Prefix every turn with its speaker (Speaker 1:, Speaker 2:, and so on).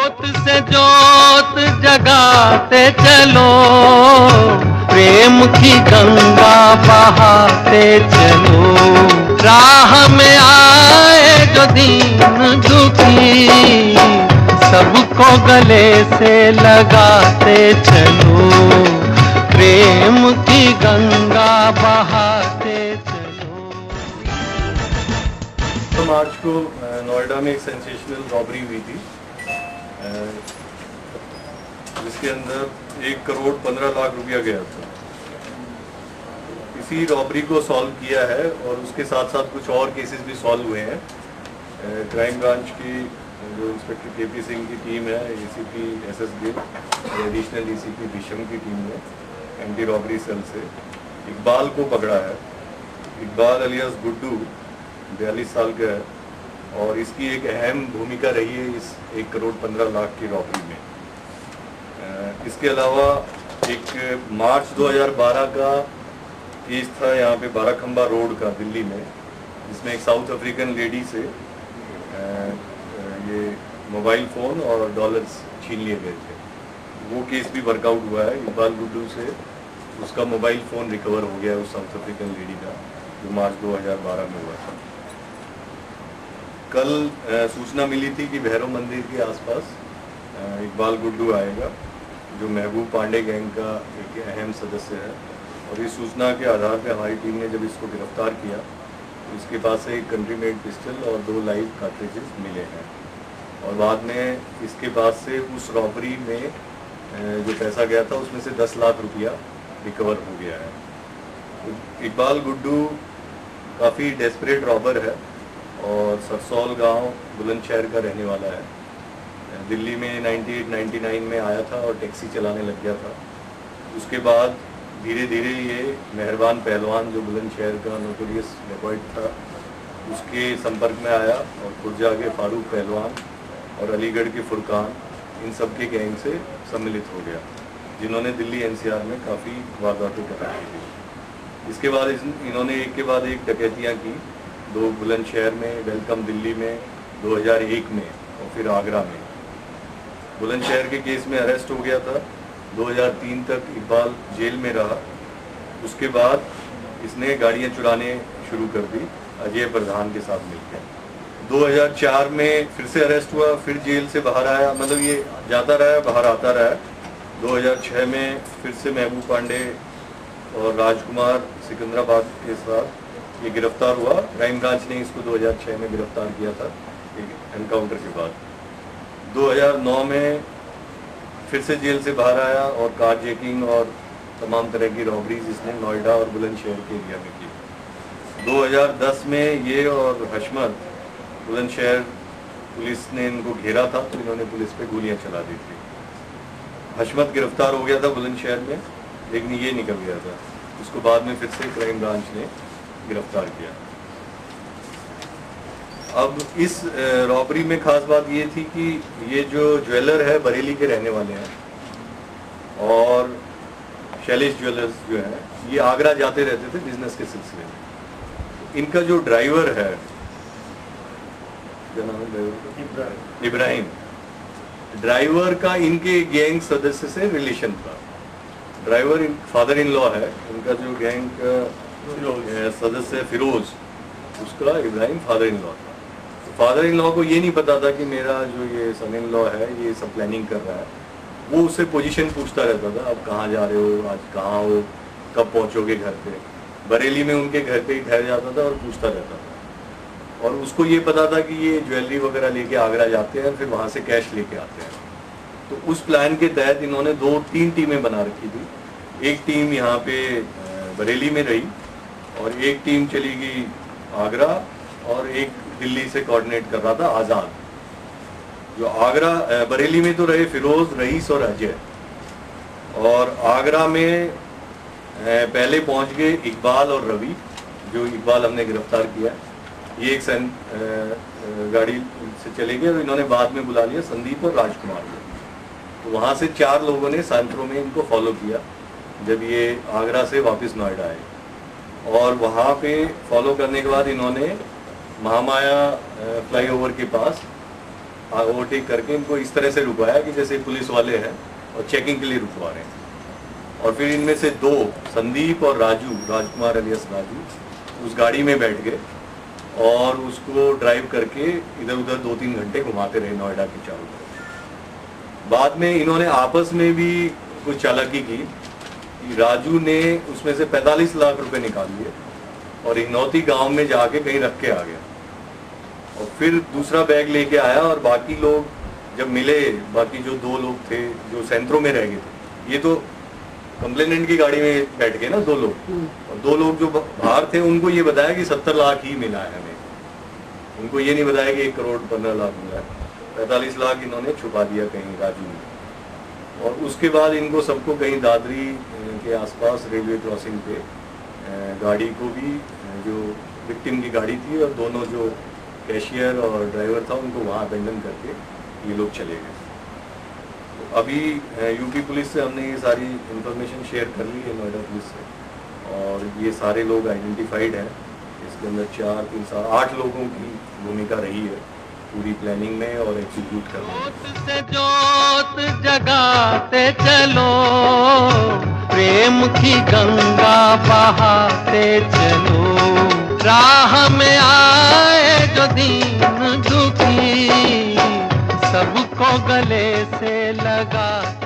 Speaker 1: जोत से जोत जगाते चलो, प्रेम की गंगा बहाते चलो। राह में आए जो दीन दुखी, सबको गले से लगाते चलो, प्रेम की गंगा बहाते चलो।
Speaker 2: तो मार्च को नोएडा में एक सेंसेशनल रॉबरी हुई थी, जिसके अंदर 1 करोड़ 15 लाख रुपया गया था। इसी रॉबरी को सॉल्व किया है और उसके साथ साथ कुछ और केसेस भी सॉल्व हुए हैं। क्राइम ब्रांच की जो इंस्पेक्टर केपी सिंह की टीम है, एसीपी एसएस गिल और एडिशनल डीसीपी विषम की टीम ने एंटी रॉबरी सेल से इकबाल को पकड़ा है। इकबाल अलियास गुड्डू 42 साल का है और इसकी एक अहम भूमिका रही है इस 1 करोड़ 15 लाख की रॉबरी में। इसके अलावा एक मार्च 2012 का केस था यहाँ पे बाराखंबा रोड का दिल्ली में, जिसमें एक साउथ अफ्रीकन लेडी से ये मोबाइल फ़ोन और डॉलर्स छीन लिए गए थे। वो केस भी वर्कआउट हुआ है। इकबाल गुड्डू से उसका मोबाइल फ़ोन रिकवर हो गया है उस साउथ अफ्रीकन लेडी का, जो मार्च 2012 में हुआ था। कल सूचना मिली थी कि भैरव मंदिर के आसपास इकबाल गुड्डू आएगा, जो महबूब पांडे गैंग का एक अहम सदस्य है। और इस सूचना के आधार पर हमारी टीम ने जब इसको गिरफ्तार किया तो इसके पास से एक कंट्री मेड पिस्टल और 2 लाइव कार्ट्रिजेस मिले हैं। और बाद में इसके पास से उस रॉबरी में जो पैसा गया था उसमें से 10 लाख रुपया रिकवर हो गया है। इकबाल गुड्डू काफ़ी डेस्परेट रॉबर है और सरसौल गांव बुलंदशहर का रहने वाला है। दिल्ली में 98-99 में आया था और टैक्सी चलाने लग गया था। उसके बाद धीरे धीरे ये मेहरबान पहलवान, जो बुलंदशहर का नोटोरियस डेकॉइट था, उसके संपर्क में आया और खुर्जा के फारूक पहलवान और अलीगढ़ के फुरकान, इन सब के गैंग से सम्मिलित हो गया, जिन्होंने दिल्ली एनसीआर में काफ़ी वारदातें कराई थी। इसके बाद इन्होंने एक के बाद एक डकैतियाँ की, 2 बुलंदशहर में, वेलकम दिल्ली में 2001 में और फिर आगरा में। बुलंदशहर के केस में अरेस्ट हो गया था। 2003 तक इकबाल जेल में रहा। उसके बाद इसने गाड़ियाँ चुराने शुरू कर दी अजय प्रधान के साथ मिलकर। 2004 में फिर से अरेस्ट हुआ, फिर जेल से बाहर आया, मतलब ये जाता रहा, बाहर आता रहा। 2006 में फिर से महबूब पांडे और राजकुमार सिकंदराबाद के साथ ये गिरफ्तार हुआ। क्राइम ब्रांच ने इसको 2006 में गिरफ्तार किया था एक एनकाउंटर के बाद। 2009 में फिर से जेल से बाहर आया और कार जैकिंग और तमाम तरह की रॉबरीज इसने नोएडा और बुलंदशहर के एरिया में की। 2010 में ये और हशमत, बुलंदशहर पुलिस ने इनको घेरा था तो इन्होंने पुलिस पे गोलियां चला दी थी। हशमत गिरफ्तार हो गया था बुलंदशहर में, लेकिन ये निकल गया था। उसको बाद में फिर से क्राइम ब्रांच ने गिरफ्तार किया। अब इस रॉबरी में खास बात ये थी कि ये जो ज्वेलर है बरेली के रहने वाले हैं और शैलेश ज्वेलर्स जो है, ये आगरा जाते रहते थे बिजनेस के सिलसिले में। इनका जो ड्राइवर है, क्या नाम है ड्राइवर का? इब्राहिम। ड्राइवर का इनके गैंग सदस्य से रिलेशन था। ड्राइवर फादर इन लॉ है, इनका जो गैंग का सदस्य फिरोज, उसका इब्राहिम फादर इन लॉ था। फादर इन लॉ को ये नहीं पता था कि मेरा जो ये सन इन लॉ है ये सब प्लानिंग कर रहा है। वो उससे पोजीशन पूछता रहता था, अब कहाँ जा रहे हो, आज कहाँ हो, कब पहुँचोगे घर पे। बरेली में उनके घर पे ही ठहर जाता था और पूछता रहता था। और उसको ये पता था कि ये ज्वेलरी वगैरह लेके आगरा जाते हैं, फिर वहाँ से कैश लेके आते हैं। तो उस प्लान के तहत इन्होंने 2-3 टीमें बना रखी थी। एक टीम यहाँ पे बरेली में रही और एक टीम चली गई आगरा और एक दिल्ली से कोऑर्डिनेट कर रहा था आज़ाद। जो आगरा बरेली में तो रहे फिरोज, रईस और अजय, और आगरा में पहले पहुंच गए इकबाल और रवि, जो इकबाल हमने गिरफ्तार किया। ये एक गाड़ी से चले गए और इन्होंने बाद में बुला लिया संदीप और राजकुमार को। तो वहाँ से 4 लोगों ने सांत्रो में इनको फॉलो किया जब ये आगरा से वापस नोएडा आए। और वहाँ पे फॉलो करने के बाद इन्होंने महामाया फ्लाईओवर के पास ओवरटेक करके इनको इस तरह से रुकवाया कि जैसे पुलिस वाले हैं और चेकिंग के लिए रुकवा रहे हैं। और फिर इनमें से दो, संदीप और राजकुमार अलियास राजू, उस गाड़ी में बैठ गए और उसको ड्राइव करके इधर उधर 2-3 घंटे घुमाते रहे नोएडा के चारों तरफ। बाद में इन्होंने आपस में भी कुछ चालाकी की। राजू ने उसमें से 45 लाख रुपए निकाल लिए और हिनौती गांव में जाके कहीं रख के आ गया, और फिर दूसरा बैग लेके आया। और बाकी लोग जब मिले, बाकी जो 2 लोग थे जो सेंट्रो में रह गए थे, ये तो कंप्लेनेंट की गाड़ी में बैठ गए ना 2 लोग, और 2 लोग जो बाहर थे उनको ये बताया कि 70 लाख ही मिला है हमें, उनको ये नहीं बताया कि 1 करोड़ 15 लाख मिला है। 45 लाख इन्होंने छुपा दिया कहीं राजू ने। और उसके बाद इनको सबको कहीं दादरी के आसपास रेलवे क्रॉसिंग पे गाड़ी को भी, जो विक्टिम की गाड़ी थी और दोनों जो कैशियर और ड्राइवर था, उनको वहाँ अबेंडन करके ये लोग चले गए। तो अभी यूपी पुलिस से हमने ये सारी इंफॉर्मेशन शेयर कर ली है नोएडा पुलिस से, और ये सारे लोग आइडेंटिफाइड हैं। इसके अंदर 8 लोगों की भूमिका रही है पूरी प्लानिंग में और एग्जीक्यूट करने में।
Speaker 1: से जोत जगाते चलो, प्रेम की गंगा बहाते चलो, राह में आए जो दीन दुखी, सबको गले से लगाते